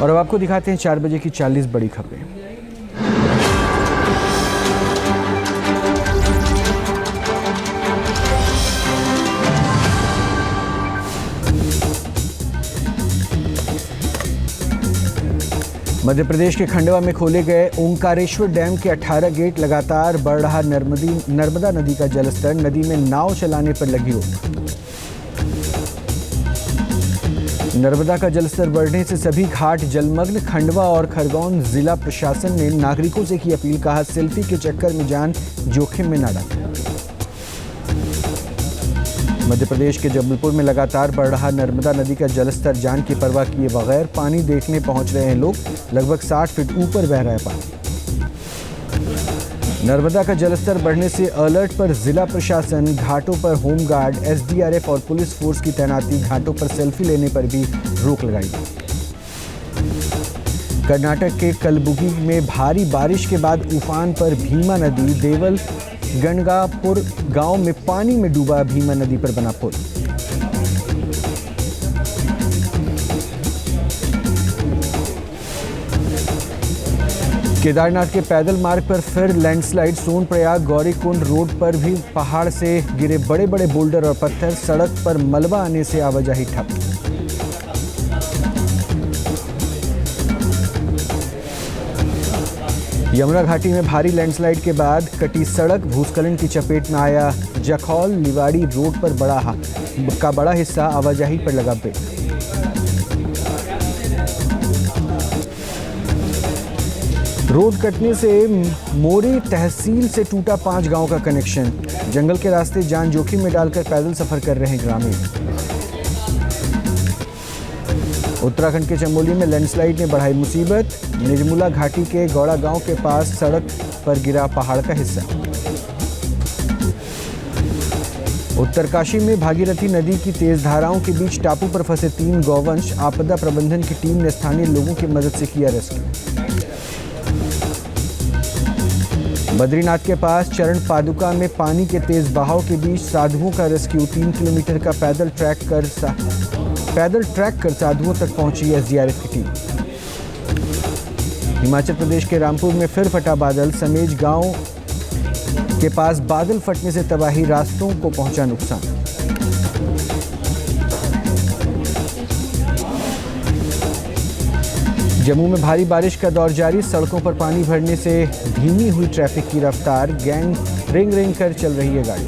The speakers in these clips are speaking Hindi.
और अब आपको दिखाते हैं 4 बजे की 40 बड़ी खबरें। मध्य प्रदेश के खंडवा में खोले गए ओंकारेश्वर डैम के 18 गेट, लगातार बढ़ रहा नर्मदा नदी का जलस्तर, नदी में नाव चलाने पर लगी रोक। नर्मदा का जलस्तर बढ़ने से सभी घाट जलमग्न, खंडवा और खरगोन जिला प्रशासन ने नागरिकों से की अपील, कहा सेल्फी के चक्कर में जान जोखिम में न डालें। मध्य प्रदेश के जबलपुर में लगातार बढ़ रहा नर्मदा नदी का जलस्तर, जान की परवाह किए बगैर पानी देखने पहुंच रहे हैं लोग, लगभग 60 फीट ऊपर बह रहा है पानी। नर्मदा का जलस्तर बढ़ने से अलर्ट पर जिला प्रशासन, घाटों पर होमगार्ड, एसडीआरएफ और पुलिस फोर्स की तैनाती, घाटों पर सेल्फी लेने पर भी रोक लगाई गई। कर्नाटक के कलबुगी में भारी बारिश के बाद उफान पर भीमा नदी, देवल गणगापुर गांव में पानी में डूबा भीमा नदी पर बना पुल। केदारनाथ के पैदल मार्ग पर फिर लैंडस्लाइड, सोनप्रयाग गौरीकुंड रोड पर भी पहाड़ से गिरे बड़े बड़े बोल्डर और पत्थर, सड़क पर मलबा आने से आवाजाही ठप। यमुना घाटी में भारी लैंडस्लाइड के बाद कटी सड़क, भूस्खलन की चपेट में आया जखौल लिवाड़ी रोड पर बड़ा हिस्सा, आवाजाही पर लगा ब्रेक। रोड कटने से मोरी तहसील से टूटा 5 गांव का कनेक्शन, जंगल के रास्ते जान जोखिम में डालकर पैदल सफर कर रहे हैं ग्रामीण। उत्तराखंड के चमोली में लैंडस्लाइड ने बढ़ाई मुसीबत, निजमुला घाटी के गौड़ा गांव के पास सड़क पर गिरा पहाड़ का हिस्सा। उत्तरकाशी में भागीरथी नदी की तेज धाराओं के बीच टापू पर फंसे 3 गौवंश, आपदा प्रबंधन की टीम ने स्थानीय लोगों की मदद से किया रेस्क्यू। बद्रीनाथ के पास चरण पादुका में पानी के तेज बहाव के बीच साधुओं का रेस्क्यू, 3 किलोमीटर का पैदल ट्रैक कर साधुओं तक पहुंची एसडीआरएफ की टीम। हिमाचल प्रदेश के रामपुर में फिर फटा बादल, समेज गांव के पास बादल फटने से तबाही, रास्तों को पहुंचा नुकसान। जम्मू में भारी बारिश का दौर जारी, सड़कों पर पानी भरने से धीमी हुई ट्रैफिक की रफ्तार, गैंग रिंग कर चल रही है गाड़ी।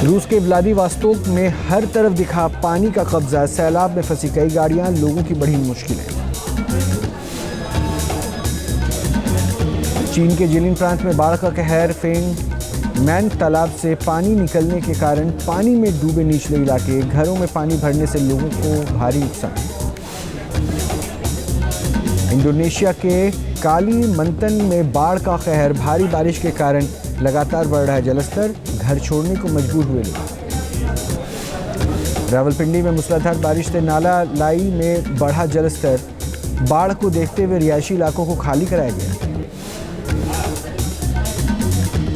रूस के व्लादिवोस्तोक में हर तरफ दिखा पानी का कब्जा, सैलाब में फंसी कई गाड़ियां, लोगों की बढ़ी मुश्किलें। चीन के जिलिन प्रांत में बाढ़ का कहर, मैन तालाब से पानी निकलने के कारण पानी में डूबे निचले इलाके, घरों में पानी भरने से लोगों को भारी नुकसान। इंडोनेशिया के कालीमंतन में बाढ़ का कहर, भारी बारिश के कारण लगातार बढ़ रहा है जलस्तर, घर छोड़ने को मजबूर हुए लोग। रावलपिंडी में मूसलाधार बारिश से नाला लाई में बढ़ा जलस्तर, बाढ़ को देखते हुए रिहायशी इलाकों को खाली कराया गया।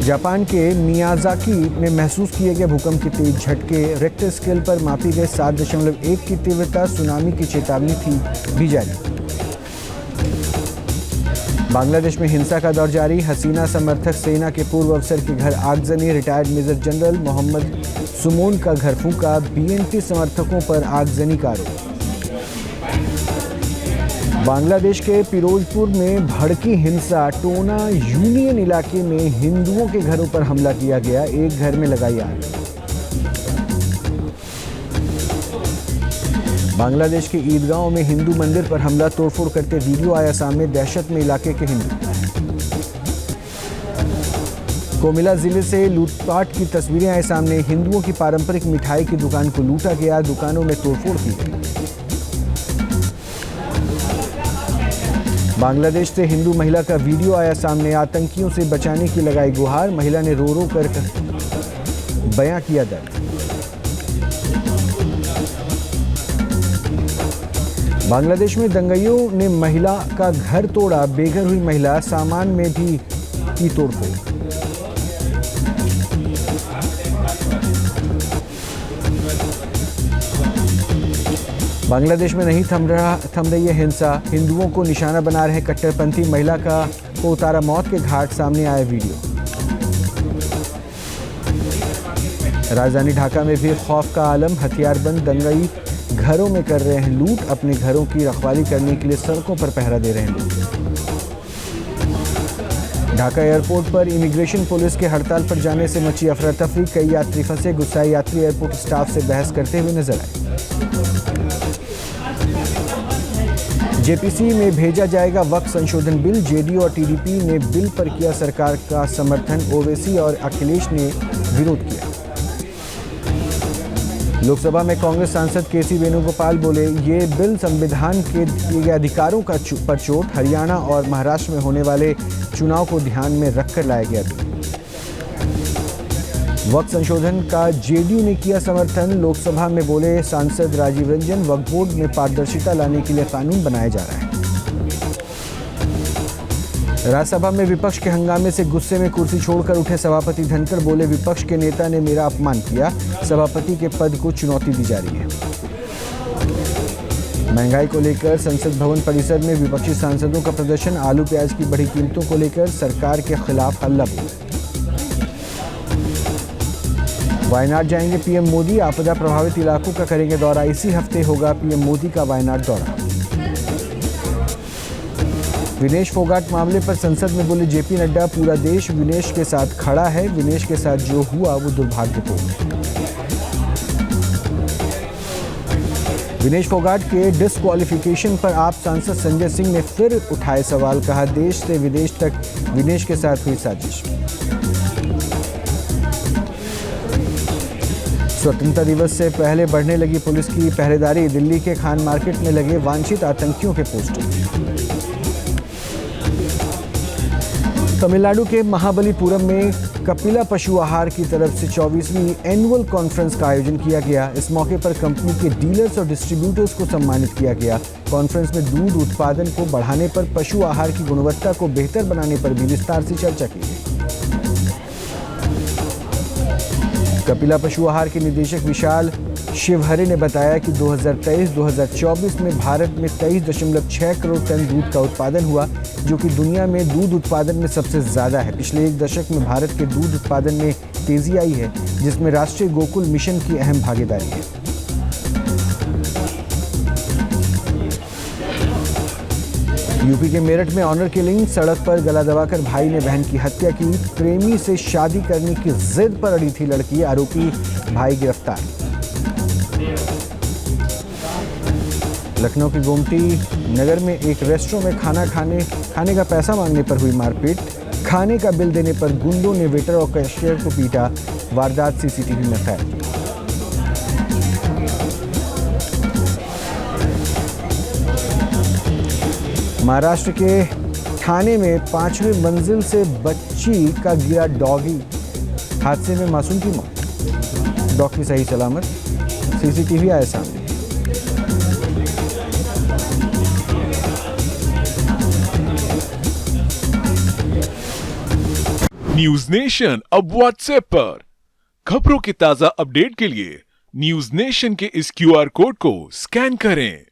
जापान के मियाजाकी में महसूस किए गए भूकंप के तेज झटके, रिक्टर स्केल पर मापी गए 7.1 की तीव्रता, सुनामी की चेतावनी थी भी जारी। बांग्लादेश में हिंसा का दौर जारी, हसीना समर्थक सेना के पूर्व अफसर के घर आगजनी, retired major general Mohammad Sumon का घर फूंका, बीएनपी समर्थकों पर आगजनी का आरोप। बांग्लादेश के पिरोजपुर में भड़की हिंसा, टोना यूनियन इलाके में हिंदुओं के घरों पर हमला किया गया, एक घर में लगाई आग। बांग्लादेश के ईदगाहों में हिंदू मंदिर पर हमला, तोड़फोड़ करते वीडियो आया सामने, दहशत में इलाके के हिंदू। कोमिला जिले से लूटपाट की तस्वीरें आए सामने, हिंदुओं की पारंपरिक मिठाई की दुकान को लूटा गया, दुकानों में तोड़फोड़ की गई। बांग्लादेश से हिंदू महिला का वीडियो आया सामने, आतंकियों से बचाने की लगाई गुहार, महिला ने रो रो कर बयां किया दर्द। बांग्लादेश में दंगाइयों ने महिला का घर तोड़ा, बेघर हुई महिला, सामान में भी की तोड़फोड़। बांग्लादेश में नहीं थम रही है हिंसा, हिंदुओं को निशाना बना रहे कट्टरपंथी, महिला को उतारा मौत के घाट, सामने आया वीडियो। राजधानी ढाका में भी खौफ का आलम, हथियारबंद दंगई घरों में कर रहे हैं लूट, अपने घरों की रखवाली करने के लिए सड़कों पर पहरा दे रहे हैं लोग। ढाका एयरपोर्ट पर इमिग्रेशन पुलिस के हड़ताल पर जाने से मची अफरा तफरी, कई यात्री फंसे, गुस्साए यात्री एयरपोर्ट स्टाफ से बहस करते हुए नजर आए। जेपीसी में भेजा जाएगा वक्फ संशोधन बिल, जेडीयू और टीडीपी ने बिल पर किया सरकार का समर्थन, ओवैसी और अखिलेश ने विरोध किया। लोकसभा में कांग्रेस सांसद केसी वेणुगोपाल बोले, ये बिल संविधान के दिए गए अधिकारों पर चोट, हरियाणा और महाराष्ट्र में होने वाले चुनाव को ध्यान में रखकर लाया गया बिल। वक्फ संशोधन का जेडीयू ने किया समर्थन, लोकसभा में बोले सांसद राजीव रंजन, वक्फ बोर्ड में पारदर्शिता लाने के लिए कानून बनाया जा रहा है। राज्यसभा में विपक्ष के हंगामे से गुस्से में कुर्सी छोड़कर उठे सभापति धनखड़, बोले विपक्ष के नेता ने मेरा अपमान किया, सभापति के पद को चुनौती दी जा रही है। महंगाई को लेकर संसद भवन परिसर में विपक्षी सांसदों का प्रदर्शन, आलू प्याज की बढ़ी कीमतों को लेकर सरकार के खिलाफ हल्ला बोल। वायनाड जाएंगे पीएम मोदी, आपदा प्रभावित इलाकों का करेंगे दौरा, इसी हफ्ते होगा पीएम मोदी का वायनाड दौरा। विनेश फोगाट मामले पर संसद में बोले जेपी नड्डा, पूरा देश विनेश के साथ खड़ा है, विनेश के साथ जो हुआ वो दुर्भाग्यपूर्ण। विनेश फोगाट के डिस्क्वालिफिकेशन पर आप सांसद संजय सिंह ने फिर उठाए सवाल, कहा देश से विदेश तक विनेश के साथ हुई साजिश। स्वतंत्रता दिवस से पहले बढ़ने लगी पुलिस की पहरेदारी, दिल्ली के खान मार्केट में लगे वांछित आतंकियों के पोस्टर। तमिलनाडु के महाबलीपुरम में कपिला पशु आहार की तरफ से 24वीं एनुअल कॉन्फ्रेंस का आयोजन किया गया। इस मौके पर कंपनी के डीलर्स और डिस्ट्रीब्यूटर्स को सम्मानित किया गया। कॉन्फ्रेंस में दूध उत्पादन को बढ़ाने पर, पशु आहार की गुणवत्ता को बेहतर बनाने पर भी विस्तार से चर्चा की गई। कपिला पशु आहार के निदेशक विशाल शिवहरे ने बताया कि 2023-2024 में भारत में 23.6 करोड़ टन दूध का उत्पादन हुआ, जो कि दुनिया में दूध उत्पादन में सबसे ज़्यादा है। पिछले एक दशक में भारत के दूध उत्पादन में तेज़ी आई है, जिसमें राष्ट्रीय गोकुल मिशन की अहम भागीदारी है। यूपी के मेरठ में ऑनर किलिंग, सड़क पर गला दबाकर भाई ने बहन की हत्या की, प्रेमी से शादी करने की जिद पर अड़ी थी लड़की, आरोपी भाई गिरफ्तार। लखनऊ के गोमती नगर में एक रेस्टोरेंट में खाने का पैसा मांगने पर हुई मारपीट, खाने का बिल देने पर गुंडों ने वेटर और कैशियर को पीटा, वारदात सीसीटीवी में कैद। महाराष्ट्र के ठाणे में 5वीं मंजिल से बच्ची का गिरा डॉगी, हादसे में मासूम की मौत, डॉगी सही सलामत, सीसीटीवी आए सामने। न्यूज नेशन अब व्हाट्सएप पर, खबरों के ताजा अपडेट के लिए न्यूज नेशन के इस क्यूआर कोड को स्कैन करें।